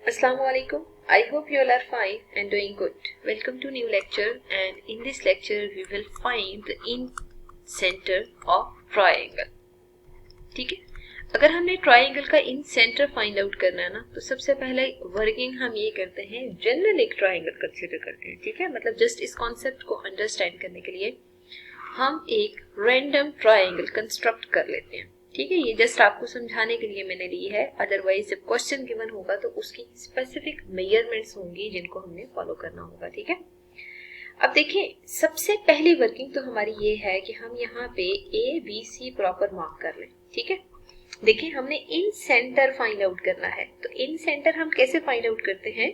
Assalamualaikum. I hope you all are fine and doing good. Welcome to new lecture, and in this lecture we will find the in center of triangle. ठीक है, अगर हमने triangle का इन centre find out करना है ना, तो सबसे पहले वर्किंग हम ये करते हैं, जनरल एक ट्राइंगल कंसीडर करते हैं. ठीक है, मतलब जस्ट इस कॉन्सेप्ट को अंडरस्टैंड करने के लिए हम एक रैंडम ट्राइंगल कंस्ट्रक्ट कर लेते हैं. ठीक है, ये जस्ट आपको समझाने के लिए मैंने ली है. अदरवाइज जब क्वेश्चन गिवन होगा तो उसकी स्पेसिफिक मेजरमेंट्स होंगी जिनको हमने फॉलो करना होगा. ठीक है, अब देखिए, सबसे पहली वर्किंग तो हमारी ये है कि हम यहाँ पे A B C proper mark कर लें. ठीक है, देखिए हमने इन सेंटर फाइंड आउट करना है, तो इन सेंटर हम कैसे फाइंड आउट करते हैं?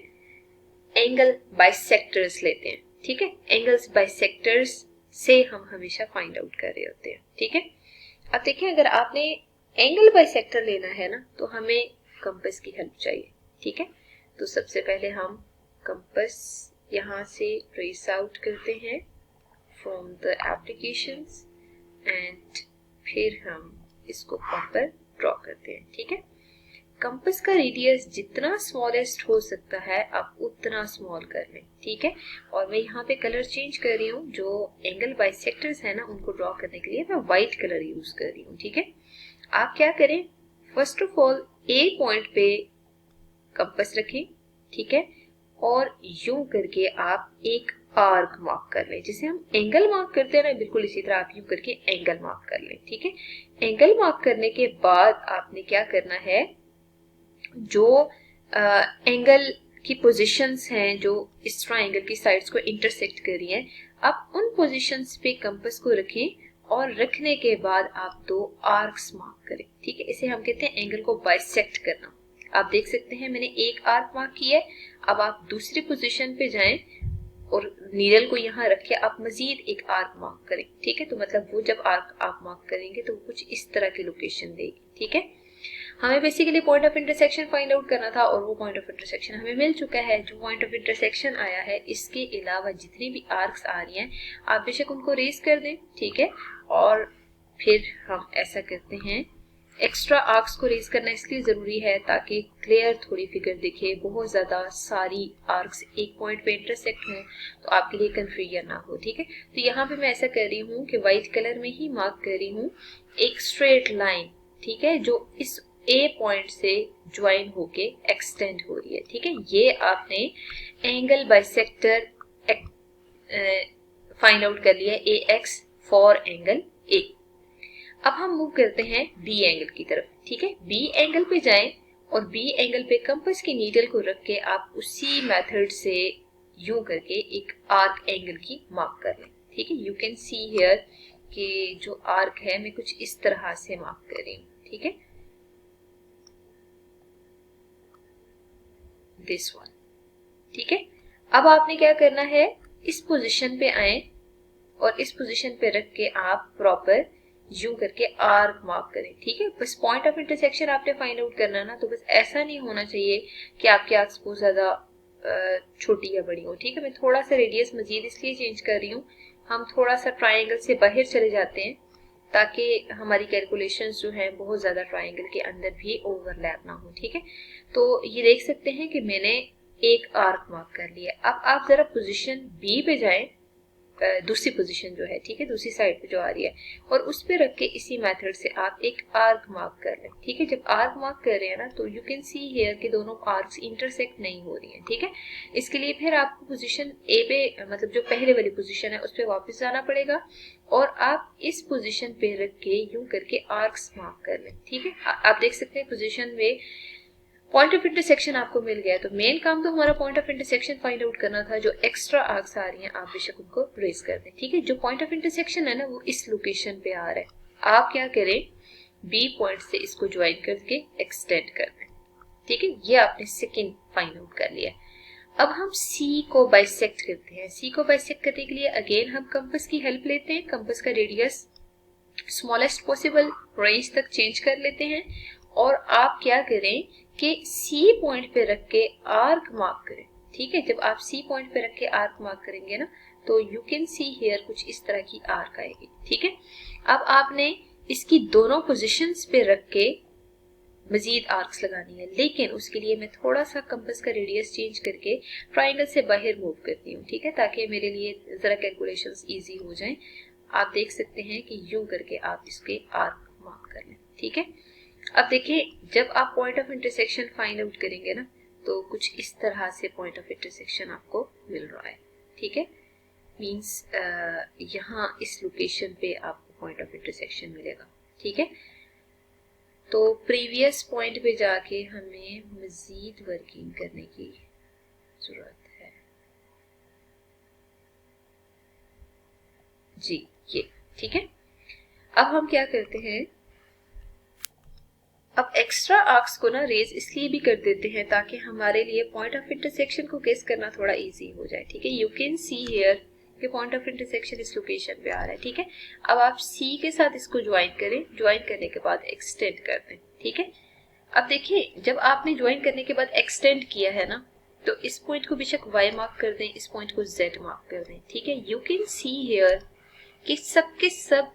एंगल बाइसेक्टर्स लेते हैं. ठीक है, एंगल्स बाइसेक्टर्स से हम हमेशा फाइंड आउट कर रहे होते हैं. ठीक है, अब देखिए, अगर आपने एंगल बाइसेक्टर लेना है ना, तो हमें कंपास की हेल्प चाहिए. ठीक है, तो सबसे पहले हम कंपास यहाँ से ट्रेस आउट करते हैं फ्रॉम द एप्लीकेशंस, एंड फिर हम इसको प्रॉपर ड्रॉ करते हैं. ठीक है, कंपास का रेडियस जितना स्मॉलेस्ट हो सकता है आप उतना स्मॉल कर लें. ठीक है, और मैं यहाँ पे कलर चेंज कर रही हूँ. जो एंगल बाइसेक्टर्स है ना, उनको ड्रॉ करने के लिए मैं व्हाइट कलर यूज कर रही हूँ. ठीक है, आप क्या करें, first of all A point पे कंपास रखें. ठीक है, और यूं करके आप एक आर्क मार्क कर लें. जैसे हम एंगल मार्क करते हैं ना, बिल्कुल इसी तरह आप यूं करके एंगल मार्क कर लें. ठीक है, एंगल मार्क करने के बाद आपने क्या करना है, जो एंगल की पोजीशंस हैं जो इस ट्राइंगल की साइड्स को इंटरसेक्ट कर रही हैं, आप उन पोजीशंस पे कंपास को रखें, और रखने के बाद आप दो आर्क्स मार्क करें. ठीक है, इसे हम कहते हैं एंगल को बाइसेक्ट करना. आप देख सकते हैं मैंने एक आर्क मार्क किया है. अब आप दूसरी पोजीशन पे जाएं और नीडल को यहाँ रखे आप मजीद एक आर्क मार्क करें. ठीक है, तो मतलब वो जब आर्क आप मार्क करेंगे तो वो कुछ इस तरह की लोकेशन देगी. ठीक है, हमें basically point of intersection find out करना था, और वो पॉइंट ऑफ इंटरसेक्शन हमें मिल चुका है. जो पॉइंट ऑफ इंटरसेक्शन आया है, इसके अलावा जितनी भी आर्क्स आ रही हैं आप बेशक उनको रेज कर दें. ठीक है, और फिर हम ऐसा करते हैं, एक्स्ट्रा आर्क्स को रेज करना इसलिए जरूरी है ताकि क्लियर थोड़ी फिगर दिखे. बहुत ज्यादा सारी आर्क्स एक पॉइंट पे इंटरसेक्ट हों तो आपके लिए कंफ्यूजन ना हो. ठीक है, तो यहाँ पे मैं ऐसा कर रही हूँ कि व्हाइट कलर में ही मार्क कर रही हूँ एक स्ट्रेट लाइन. ठीक है, जो इस ए पॉइंट से ज्वाइन होके एक्सटेंड हो रही है. ठीक है, ये आपने एंगल बाइसेक्टर फाइंड आउट कर लिया, ए एक्स फॉर एंगल ए. अब हम मूव करते हैं बी एंगल की तरफ. ठीक है, बी एंगल पे जाएं, और बी एंगल पे कंपास की नीडल को रख के आप उसी मेथड से यूं करके एक आर्क एंगल की मार्क कर लें. ठीक है, यू कैन सी हियर कि जो आर्क है मैं कुछ इस तरह से मार्क कर रही हूँ. ठीक है, दिस वन. ठीक है, अब आपने क्या करना है, इस पोजीशन पे आए और इस पोजीशन पे रख के आप प्रॉपर यूं करके आर्क मार्क करें. ठीक है, बस पॉइंट ऑफ इंटरसेक्शन आपने फाइंड आउट करना ना, तो बस ऐसा नहीं होना चाहिए कि आपकी आर्क्स बहुत ज्यादा छोटी या बड़ी हो. ठीक है, मैं थोड़ा सा रेडियस मजीद इसलिए चेंज कर रही हूँ, हम थोड़ा सा ट्राइंगल से बाहर चले जाते हैं ताकि हमारी कैलकुलेशंस जो हैं बहुत ज्यादा ट्राइंगल के अंदर भी ओवरलैप ना हो. ठीक है, तो ये देख सकते हैं कि मैंने एक आर्क मार्क कर लिया. अब आप जरा पोजीशन बी पे जाएं, दूसरी पोजीशन जो है, ठीक है, दूसरी साइड पे जो आ रही है, और उस पे रख के इसी मेथड से आप एक आर्क मार्क कर लें. ठीक है, जब आर्क मार्क कर रहे हैं ना, तो यू कैन सी हियर कि दोनों आर्क्स इंटरसेक्ट नहीं हो रही हैं. ठीक है, इसके लिए फिर आपको पोजीशन ए पे, मतलब जो पहले वाली पोजीशन है उस पे वापस जाना पड़ेगा, और आप इस पोजीशन पे रख के यूं करके आर्क्स मार्क कर लें. ठीक है, आप देख सकते हैं पोजीशन में पॉइंट ऑफ इंटरसेक्शन आपको मिल गया. तो मेन काम तो हमारा point of intersection find out करना था. जो एक्स्ट्रा आर्क्स आ रही हैं आप बेशक उनको रेज कर दें. ठीक है, जो पॉइंट ऑफ इंटरसेक्शन है ना, वो इस लोकेशन पे आ रहा है. आप क्या करें, बी पॉइंट से इसको ज्वाइन करके एक्सटेंड कर दें. ठीक है, ये आपने सेकेंड फाइंड आउट कर लिया. अब हम सी को बाइसेक्ट करते हैं. सी को बाइसेक्ट करने के लिए अगेन हम कंपास की हेल्प लेते हैं. कंपास का रेडियस स्मॉलेस्ट पॉसिबल रेंज तक चेंज कर लेते हैं, और आप क्या करें कि सी पॉइंट पे रख के आर्क मार्क करें. ठीक है, जब आप सी पॉइंट पे रख के आर्क मार्क करेंगे ना, तो यू कैन सी हियर कुछ इस तरह की आर्क आएगी. ठीक है, अब आपने इसकी दोनों पोजीशंस पे रख के मजीद आर्क्स लगानी है, लेकिन उसके लिए मैं थोड़ा सा कंपास का रेडियस चेंज करके ट्राइंगल से बाहर मूव करती हूँ, ठीक है, ताकि मेरे लिए ज़रा कैलकुलेशंस इजी हो जाएं। आप देख सकते हैं कि यूं करके आप इसके आर्क मार्क कर लें, ठीक है। अब देखिए, जब आप point of intersection find out करेंगे ना, तो कुछ इस तरह से पॉइंट ऑफ इंटरसेक्शन आपको मिल रहा है, ठीक है। मीन्स यहाँ इस लोकेशन पे आपको पॉइंट ऑफ इंटरसेक्शन मिलेगा, ठीक है। तो प्रीवियस पॉइंट पे जाके हमें मजीद वर्किंग करने की जरूरत है जी, ये ठीक है। अब हम क्या करते हैं, अब एक्स्ट्रा आर्क्स को ना रेज इसलिए भी कर देते हैं ताकि हमारे लिए पॉइंट ऑफ इंटरसेक्शन को गेस करना थोड़ा इजी हो जाए, ठीक है। यू कैन सी हियर कि पॉइंट ऑफ इंटरसेक्शन इस लोकेशन पे आ रहा है, ठीक है। अब आप सी के साथ इसको ज्वाइन करें, ज्वाइन करने के बाद एक्सटेंड कर दें, ठीक है। अब देखिए, जब आपने ज्वाइन करने के बाद एक्सटेंड किया है ना, तो इस पॉइंट को बेशक वाई मार्क कर दें, इस पॉइंट को जेड मार्क कर दें, ठीक है। यू कैन सी हियर कि सब के सब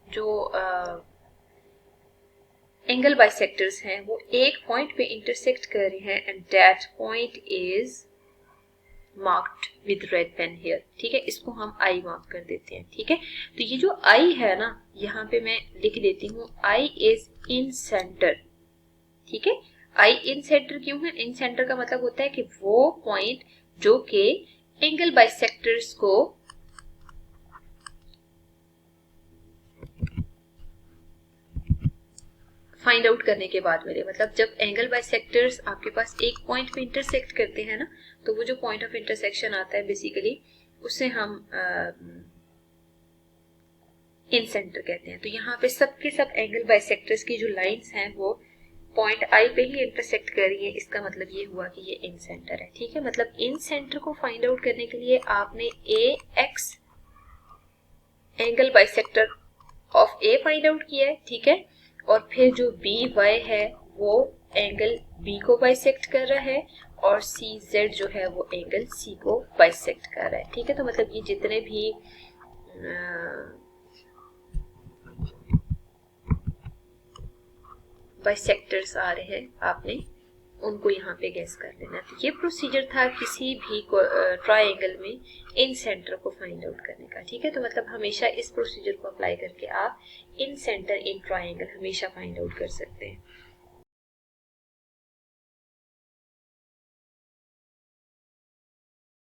जो एंगल बाइसेक्टर्स हैं वो एक पॉइंट पे इंटरसेक्ट कर रहे हैं, and that point is marked with red pen here, ठीक है। इसको हम आई मार्क कर देते हैं, ठीक है। तो ये जो आई है ना, यहाँ पे मैं लिख देती हूँ आई इज इन सेंटर, ठीक है। आई इन सेंटर क्यों है? इन सेंटर का मतलब होता है कि वो पॉइंट जो कि एंगल बाइसेक्टर्स को फाइंड आउट करने के बाद मिले, मतलब जब एंगल बाइसेक्टर्स आपके पास एक पॉइंट पे इंटरसेक्ट करते हैं ना, तो वो जो पॉइंट ऑफ इंटरसेक्शन आता है बेसिकली उसे हम इन सेंटर कहते हैं। तो यहाँ पे सबके सब एंगल बाइसेक्टर्स की जो लाइंस हैं वो पॉइंट आई पे ही इंटरसेक्ट कर रही है, इसका मतलब ये हुआ कि ये इन सेंटर है, ठीक है। मतलब इन सेंटर को फाइंड आउट करने के लिए आपने A X angle bisector of A find out किया है, ठीक है। और फिर जो बी वाई है वो एंगल बी को बाइसेक्ट कर रहा है, और सी जेड जो है वो एंगल सी को बाइसेक्ट कर रहा है, ठीक है। तो मतलब ये जितने भी बाइसेक्टर्स आ रहे हैं आपने उनको यहाँ पे गैस कर लेना। तो ये प्रोसीजर था किसी भी ट्राइंगल में इन सेंटर को फाइंड आउट करने का, ठीक है। तो मतलब हमेशा इस प्रोसीजर को अप्लाई करके आप इन सेंटर इन ट्राइंगल हमेशा फाइंड आउट कर सकते हैं।